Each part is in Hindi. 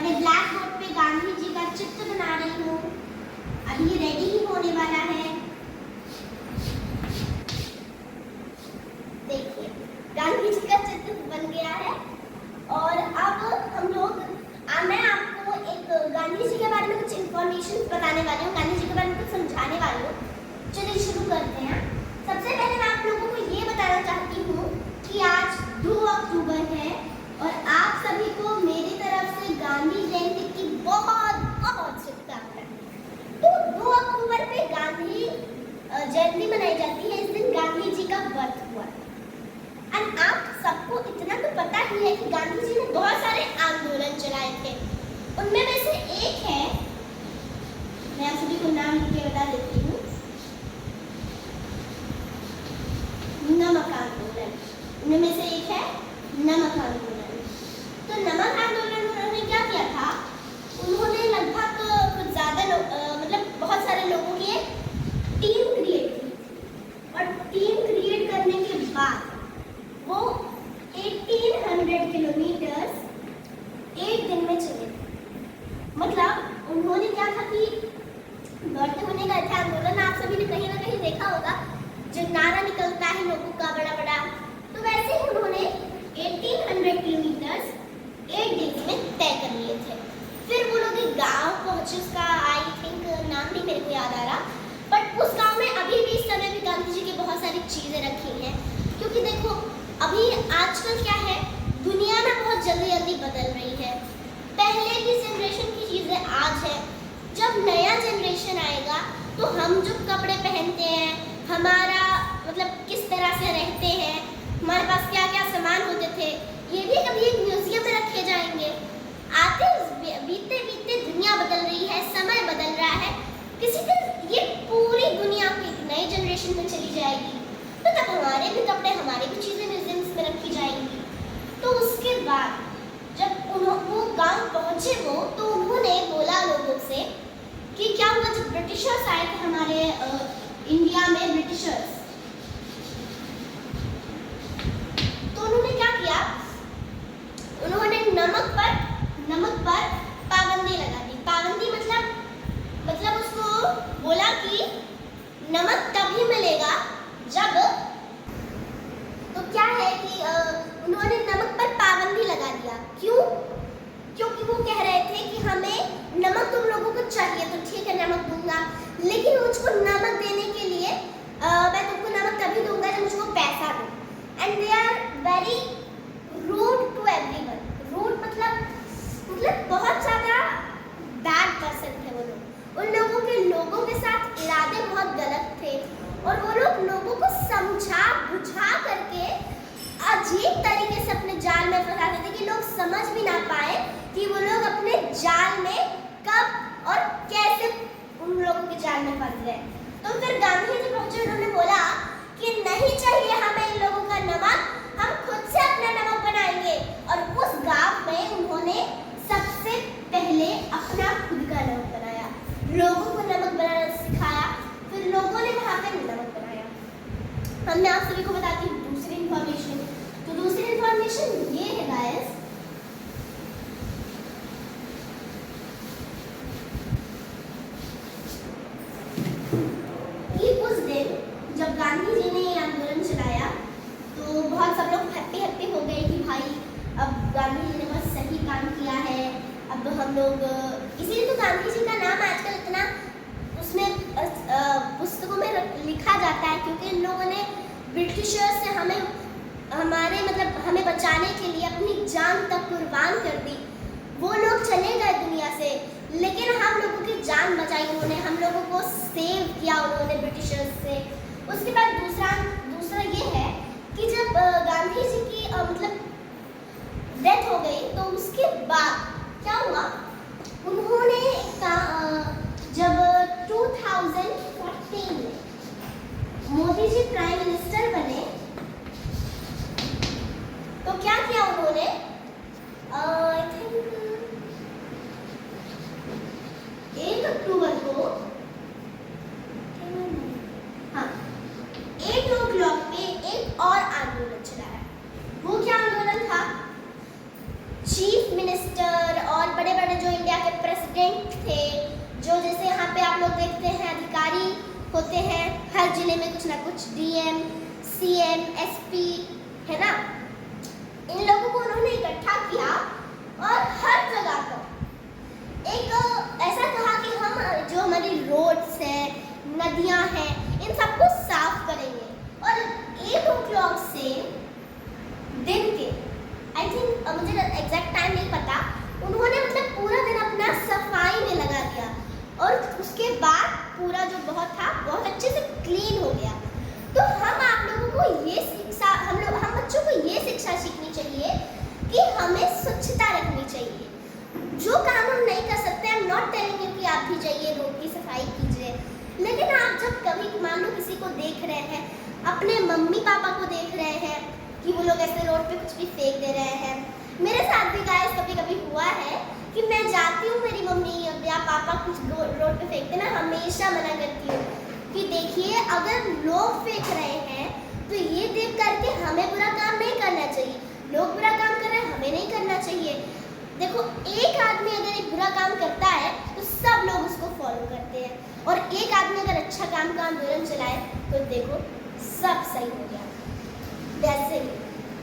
मैं ब्लैक बोर्ड पे गांधी जी का चित्र बना रही हूँ। अब ये रेडी ही होने वाला है। देखिए गांधी जी का चित्र बन गया है। और अब हम लोग मैं आपको एक गांधी जी के बारे में कुछ इंफॉर्मेशन बताने वाली हूँ, गांधी जी के बारे में कुछ समझाने वाली हूँ। चलिए शुरू करते हैं। सबसे पहले मैं आप लोगों को ये बताना चाहती हूँ कि आज 2 अक्टूबर है और आप सभी को मेरी तरफ से गांधी जयंती की बहुत बहुत शुभकामनाएं। तो 2 अक्टूबर पे गांधी जयंती मनाई जाती है। इस दिन गांधी जी का बर्थ हुआ। एंड आप सबको इतना तो पता ही है कि गांधी जी ने बहुत सारे आंदोलन चलाए थे। उनमें में से एक है, मैं आप सभी को नाम लिख के बता देती हूँ, नमक आंदोलन। उनमें में से एक है नमक आंदोलन। तो नमक आंदोलन उन्होंने क्या किया था, उन्होंने लगभग कुछ ज़्यादा मतलब बहुत सारे लोगों की एक टीम क्रिएट की और टीम क्रिएट करने के बाद वो 1800 किलोमीटर एक दिन में चले। मतलब उन्होंने क्या था कि बढ़ते होने का अच्छा आंदोलन आप सभी ने कहीं ना कहीं देखा होगा, जो नारा निकलता है लोगों का बड़ा बड़ा, तो वैसे ही उन्होंने 1800 किलोमीटर एक दिन में तय कर लिए थे। फिर वो लोग एक गाँव पहुँचे, उसका आई थिंक नाम नहीं मेरे को याद आ रहा, बट उस गाँव में अभी भी इस समय भी गांधी जी की बहुत सारी चीज़ें रखी हैं। क्योंकि देखो अभी आजकल क्या है, दुनिया में बहुत जल्दी जल्दी बदल रही है। पहले की जनरेशन की चीज़ें आज है, जब नया जनरेशन आएगा तो हम जो कपड़े पहनते हैं, हमारा मतलब किस तरह से रहते हैं, हमारे पास क्या क्या सामान होते थे, ये भी कभी एक म्यूजियम में रखे जाएंगे। आते बीते बीते दुनिया बदल रही है, समय बदल रहा है, किसी दिन ये पूरी दुनिया को एक नई जनरेशन में चली जाएगी। तो तब हमारे भी कपड़े, हमारी भी चीज़ें म्यूजियम्स में रखी जाएंगी। तो उसके बाद जब वो गांव पहुंचे तो उन्होंने बोला लोगों से कि क्या हुआ, जब ब्रिटिशर्स आए थे हमारे इंडिया में, ब्रिटिशर्स, तो उन्होंने क्या किया, उन्होंने नमक पर पाबंदी लगा दी। पाबंदी मतलब उसको बोला कि नमक तभी मिलेगा जब, तो क्या है कि उन्होंने नमक पर पाबंदी लगा दिया। क्यों? क्योंकि वो कह रहे थे कि हमें नमक तुम लोगों को चाहिए तो ठीक है नमक दूंगा, लेकिन मुझको नमक देने के लिए मैं तुमको नमक तभी दूंगा जब मुझको पैसा दो। And they are very rude to everyone. Rude मतलब बहुत ज़्यादा बैड पर्सन थे वो लोग। उन लोगों के साथ इरादे बहुत गलत थे और वो लोग लोगों को समझा बुझा करके अजीब तरीके से अपने जाल में फंसाते थे कि लोग समझ भी ना पाए कि वो लोग अपने जाल में कब और कैसे उन लोगों के जाल में फंस गए। तो फिर गांधी जी पहुंचे, उन्होंने बोला कि नहीं चाहिए हमें इन लोगों का नमक, हम खुद से अपना नमक बनाएंगे। और उस गांव में उन्होंने सबसे पहले अपना खुद का नमक बनाया, लोगों को नमक बनाना सिखाया, फिर लोगों ने वहाँ पे नमक बनाया। अब मैं आप सभी को बताती हूँ दूसरी इंफॉर्मेशन। तो दूसरी इंफॉर्मेशन ये है गाइस, कि उस दिन जब गांधी जी ने ये आंदोलन चलाया तो बहुत सब लोग हैप्पी हो गए कि भाई अब गांधी जी ने बहुत सही काम किया है। अब हम लोग इसीलिए तो गांधी जी का नाम आजकल इतना उसमें पुस्तकों में लिखा जाता है, क्योंकि इन लोगों ने ब्रिटिशर्स से हमें बचाने के लिए अपनी जान तक कुर्बान कर दी। वो लोग चले गए दुनिया से, लेकिन हम लोगों की जान बचाई उन्होंने, हम लोगों को सेव किया उन्होंने ब्रिटिशर्स से। उसके बाद दूसरा ये है कि जब गांधी जी की मतलब डेथ हो गई तो उसके बाद क्या हुआ, उन्होंने जब 2014 में मोदी जी प्राइम मिनिस्टर बने तो क्या किया उन्होंने, आई थिंक 1 अक्टूबर को, हाँ 8 o'clock पे एक और आंदोलन चलाया। वो क्या आंदोलन था, चीफ मिनिस्टर और बड़े बड़े प्रेसिडेंट थे, जो जैसे यहाँ पे आप लोग देखते हैं अधिकारी होते हैं हर जिले में कुछ ना कुछ, डीएम, सीएम, एसपी, है ना। इन लोगों को उन्होंने इकट्ठा किया और हर जगह पर एक ऐसा कहा कि हम जो हमारी रोड्स हैं, नदियां हैं, इन सबको साफ करेंगे। और 8 o'clock से दिन के, आई थिंक मुझे एग्जैक्ट टाइम नहीं पता, उन्होंने मतलब पूरा दिन अपना सफाई में लगा दिया और उसके बाद पूरा जो बहुत अच्छे से क्लीन हो गया। तो हम आप लोगों को ये शिक्षा, हम बच्चों को ये शिक्षा सीखनी चाहिए कि हमें स्वच्छता रखनी चाहिए। जो काम हम नहीं कर सकते, I am not telling you कि आप भी जाइए रोड की सफाई कीजिए, लेकिन आप जब कभी मान लो किसी को देख रहे हैं, अपने मम्मी पापा को देख रहे हैं कि वो लोग ऐसे रोड पे कुछ भी फेंक दे रहे हैं। मेरे साथ भी गाइस कभी कभी हुआ है कि मैं जाती हूँ, मेरी मम्मी या पापा कुछ रोड पे फेंकते, मैं हमेशा मना करती हूँ कि देखिए अगर लोग फेंक रहे हैं तो ये देख करके हमें बुरा काम नहीं करना चाहिए। लोग बुरा काम कर रहे हैं, हमें नहीं करना चाहिए। देखो एक आदमी अगर एक बुरा काम करता है तो सब लोग उसको फॉलो करते हैं, और एक आदमी अगर अच्छा काम का आंदोलन चलाए तो देखो सब सही हो गया। वैसे ही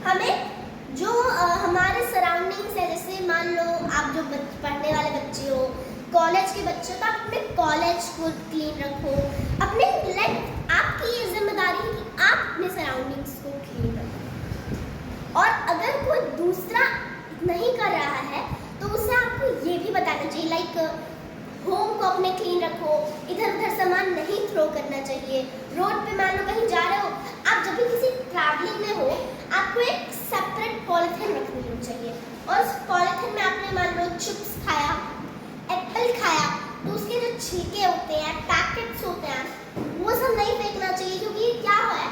हमें जो हमारे सराउंडिंग्स है, जैसे मान लो आप जो पढ़ने वाले बच्चे हो, कॉलेज के बच्चे हो, तो आप अपने कॉलेज को क्लीन रखो। अपने आपकी ये जिम्मेदारी है कि आप अपने सराउंडिंग्स को क्लीन रखो। और अगर कोई दूसरा नहीं कर रहा है तो उसे आपको ये भी बताना चाहिए, लाइक होम को अपने क्लीन रखो, इधर उधर सामान नहीं थ्रो करना चाहिए। रोड पे मान लो कहीं जा रहे हो, आप जब भी किसी ट्रैवलिंग में हो, आपको एक सेपरेट पॉलिथीन रखनी चाहिए, और उस पॉलिथीन में आपने मान लो चिप्स खाया, एप्पल खाया, तो उसके जो छिलके होते हैं, पैकेट्स होते हैं, वो सब नहीं फेंकना चाहिए। क्योंकि क्या है,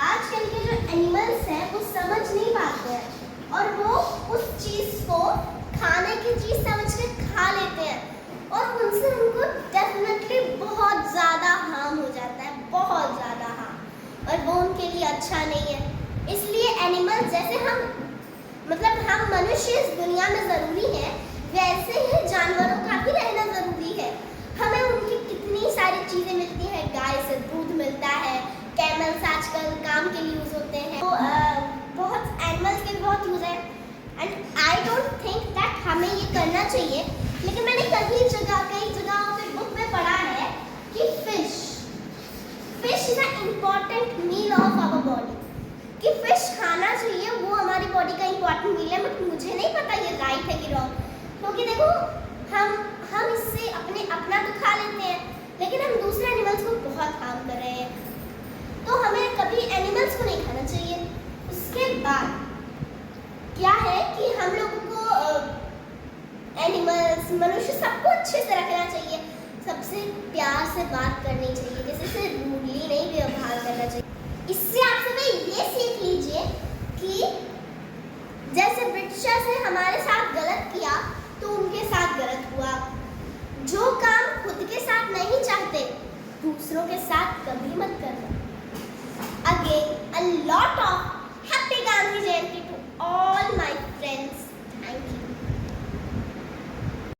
आजकल के जो एनिमल्स हैं वो समझ नहीं पाते हैं और वो उस चीज़ को खाने की चीज़ समझ के खा लेते हैं, और उनसे उनको डेफिनेटली बहुत ज़्यादा हार्म हो जाता है, बहुत ज़्यादा हार्म, और वो उनके लिए अच्छा नहीं है। इसलिए एनिमल्स जैसे हम मनुष्य इस दुनिया में ज़रूरी है, वैसे ही जानवरों का भी रहना ज़रूरी है। हमें उनकी कितनी सारी चीज़ें मिलती हैं, गाय से दूध मिलता है, कैमल्स आजकल काम के लिए यूज़ होते हैं, तो बहुत एनिमल्स के भी बहुत यूज़ है। And I don't think that हमें ये करना चाहिए, लेकिन मैंने कई जगहों पे बुक में पढ़ा है कि fish is a important meal of our body, कि फिश खाना चाहिए, वो हमारी बॉडी का इम्पॉर्टेंट मील है। बट मुझे नहीं पता ये राइट है कि रॉन्ग, क्योंकि देखो हम इससे अपना तो खा लेते हैं, लेकिन हम दूसरे एनिमल्स को बहुत हार्म कर रहे हैं, तो हमें कभी एनिमल्स को नहीं खाना चाहिए। उसके बाद क्या है कि हम लोगों को एनिमल्स, मनुष्य, सबको अच्छे से रखना चाहिए, सबसे प्यार से बात करनी चाहिए, जैसे रूडली नहीं व्यवहार करना चाहिए।